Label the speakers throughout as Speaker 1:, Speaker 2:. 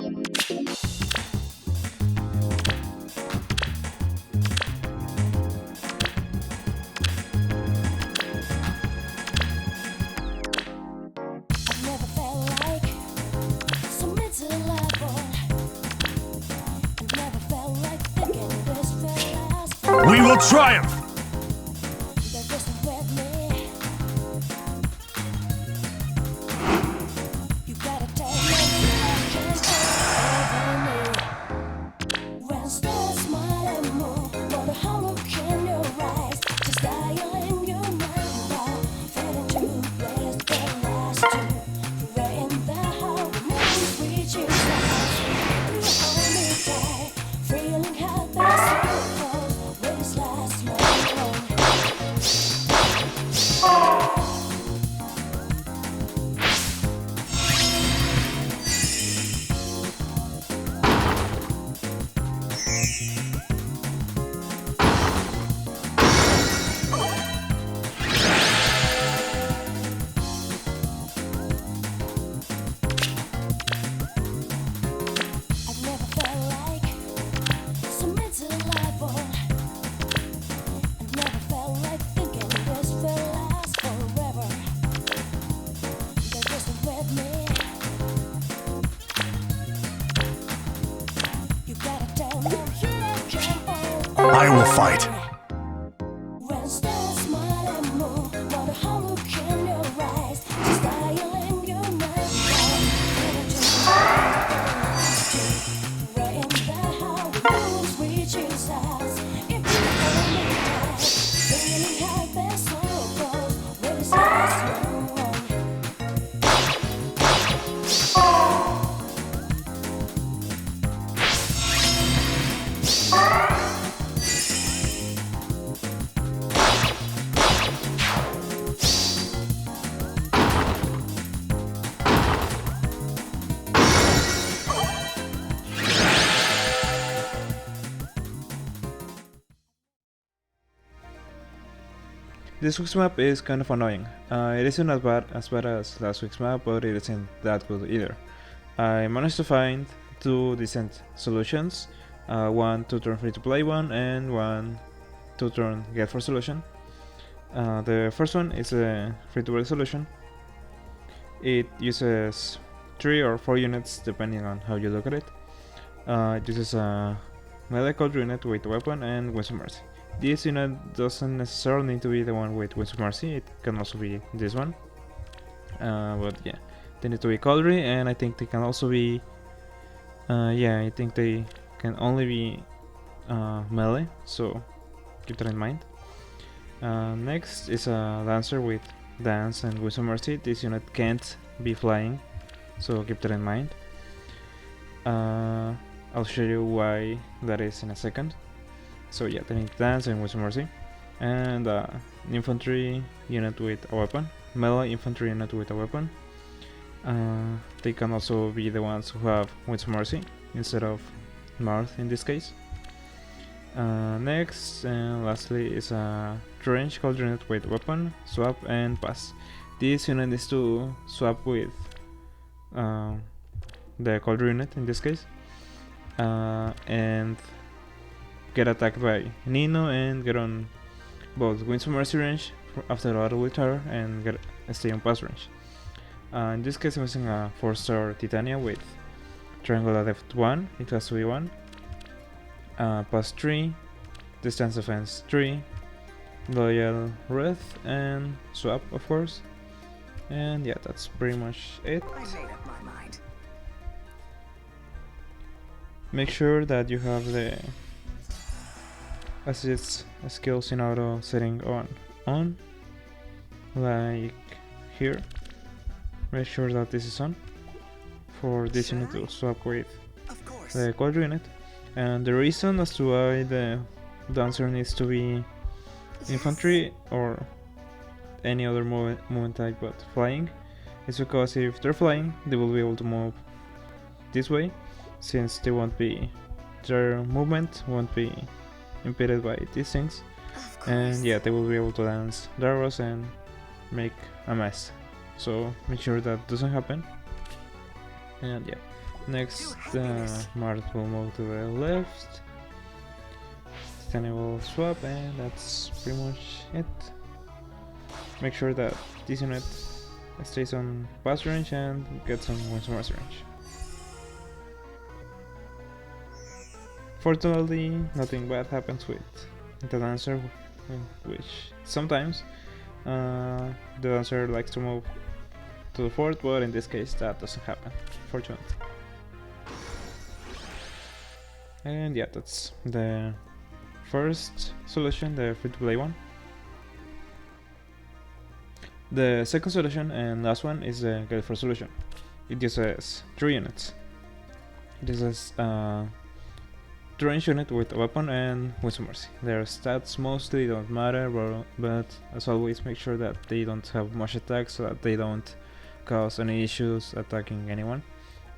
Speaker 1: We will triumph! I will fight. This week's map is kind of annoying. It isn't as bad as last week's map, but it isn't that good either. I managed to find two decent solutions, one 2-turn free-to-play one and one 2-turn Galeforce solution. The first one is a free-to-play solution. It uses 3 or 4 units depending on how you look at it. It uses a melee cavalry unit with a weapon and Wings of Mercy. This unit doesn't necessarily need to be the one with Wings of Mercy, it can also be this one. But yeah, they need to be cavalry, and I think they can also be I think they can only be melee, so keep that in mind. Next is a Lancer with Dance and Wings of Mercy. This unit can't be flying, so keep that in mind. I'll show you why that is in a second. So yeah, they need Dance and Wings of Mercy. And an infantry unit with a weapon, melee infantry unit with a weapon. They can also be the ones who have Wings of Mercy instead of Marth in this case. Next and lastly is a range cavalry unit with weapon, swap and pass. This unit needs to swap with the cavalry unit in this case, and get attacked by Nino and get on both Wings of Mercy range after battle with her and stay on pass range. In this case I'm using a 4-star Titania with triangle at F1, it has to be 1, pass 3, distance defense 3, loyal wrath and swap of course, and yeah, that's pretty much it.
Speaker 2: I made up my mind.
Speaker 1: Make sure that you have the assist skills in auto setting on, like here. Make sure that this is on for this unit to swap with the cavalry unit. And the reason as to why the Dancer needs to be infantry or any other movement type but flying is because if they're flying they will be able to move this way, since their movement won't be impeded by these things, and yeah, they will be able to dance the arrows and make a mess, so make sure that doesn't happen. And yeah, Next, Mart will move to the left. Titania will swap, and that's pretty much it. Make sure that this unit stays on pass range and gets on Winston's range. Fortunately, nothing bad happens with the dancer, which sometimes the dancer likes to move to the fort, but in this case that doesn't happen, fortunately. And yeah, that's the first solution, the free-to-play one. The second solution and last one is the Galeforce solution. It uses 3 units. It uses a range unit with a weapon and Wisdom Mercy. Their stats mostly don't matter, but as always make sure that they don't have much attack so that they don't cause any issues attacking anyone.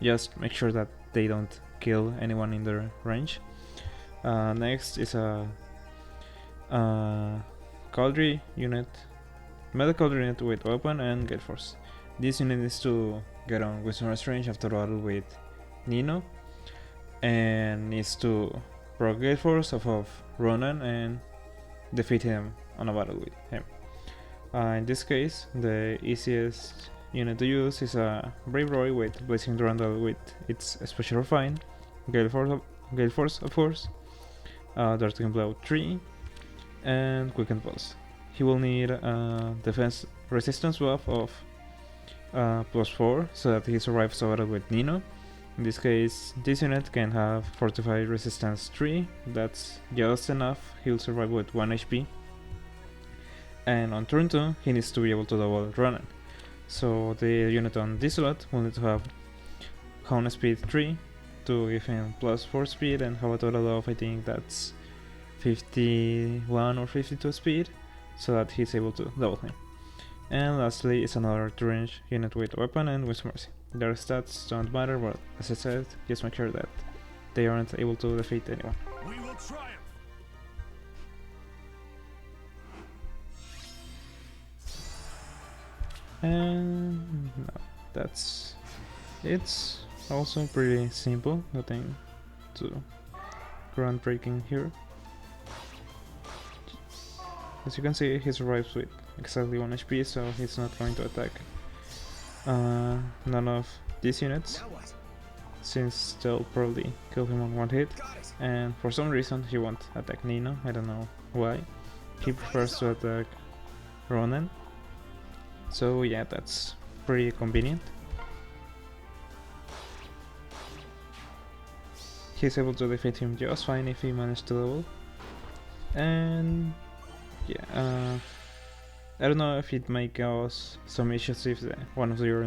Speaker 1: Just make sure that they don't kill anyone in their range. Next is a cavalry unit, metal cavalry unit with weapon and Galeforce. This unit needs to get on Wisdom's range after battle with Nino, and needs to proc Galeforce off of Ronan and defeat him on a battle with him. In this case, the easiest unit to use is a Brave Roy with Blazing Durandal with its Special Refine, Galeforce of course, Darting Blow 3, and Quicken Pulse. He will need a defense resistance buff of +4 so that he survives a battle with Nino. In this case, this unit can have Fortified Resistance 3, that's just enough, he'll survive with 1 HP. And on turn 2, he needs to be able to double Ronan. So the unit on this slot will need to have Hound Speed 3 to give him +4 speed and have a total of, I think that's 51 or 52 speed, so that he's able to double him. And lastly is another 2-range unit with weapon and Wisdom Mercy. Their stats don't matter, but as I said, just make sure that they aren't able to defeat anyone.
Speaker 2: We will triumph.
Speaker 1: And no, that's it's also pretty simple, nothing too groundbreaking here. As you can see, he survives with exactly 1 HP, so he's not going to attack none of these units, since they'll probably kill him on 1 hit, and for some reason he won't attack Nino, I don't know why. He prefers to attack Ronan, so yeah, that's pretty convenient. He's able to defeat him just fine if he managed to double. And yeah, I don't know if it may cause some issues if one of your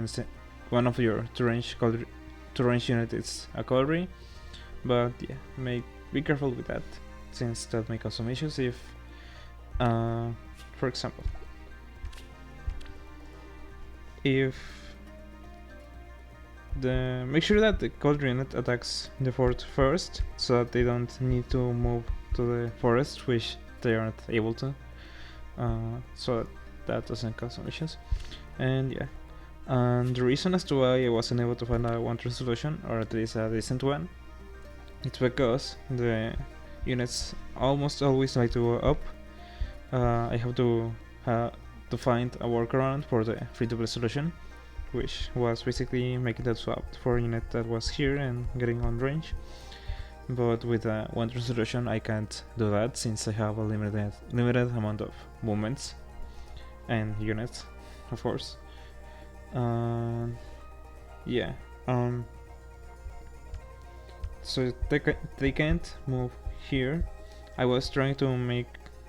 Speaker 1: 2-range unit is a cavalry, but yeah, be careful with that, since that may cause some issues if, for example, make sure that the cavalry unit attacks the fort first, so that they don't need to move to the forest, which they aren't able to. So that doesn't cause some issues. And yeah, and the reason as to why I wasn't able to find a one-turn solution, or at least a decent one, it's because the units almost always like to go up. I have to find a workaround for the free-to-play solution, which was basically making that swap for a unit that was here and getting on range. But with a one-turn solution I can't do that, since I have a limited amount of movements and units, of course. Yeah, so they can't move here. I was trying to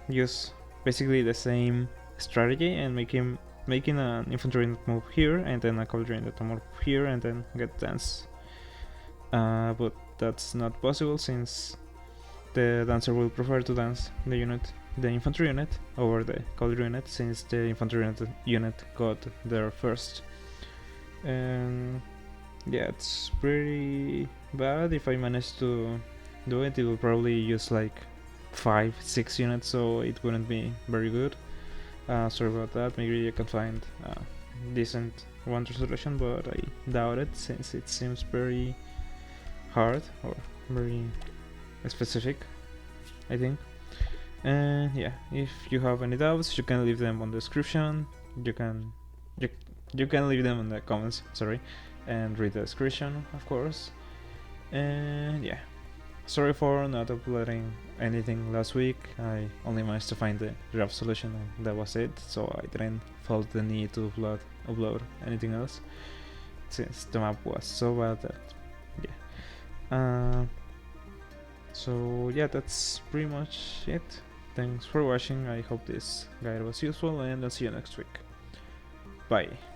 Speaker 1: use basically the same strategy and making an infantry unit move here, and then a cavalry unit move here, and then get dance. But that's not possible, since the dancer will prefer to dance the infantry unit over the cavalry unit, since the infantry unit got there first. And yeah, it's pretty bad. If I manage to do it, it will probably use like 5-6 units, so it wouldn't be very good. Sorry about that. Maybe you can find a decent one-turn solution, but I doubt it, since it seems very hard or very specific, I think. And yeah, if you have any doubts, you can leave them on the description. You can leave them in the comments, sorry, and read the description, of course. And yeah, sorry for not uploading anything last week. I only managed to find the draft solution and that was it, so I didn't felt the need to upload anything else since the map was so bad that yeah. So yeah, that's pretty much it. Thanks for watching. I hope this guide was useful and I'll see you next week. Bye.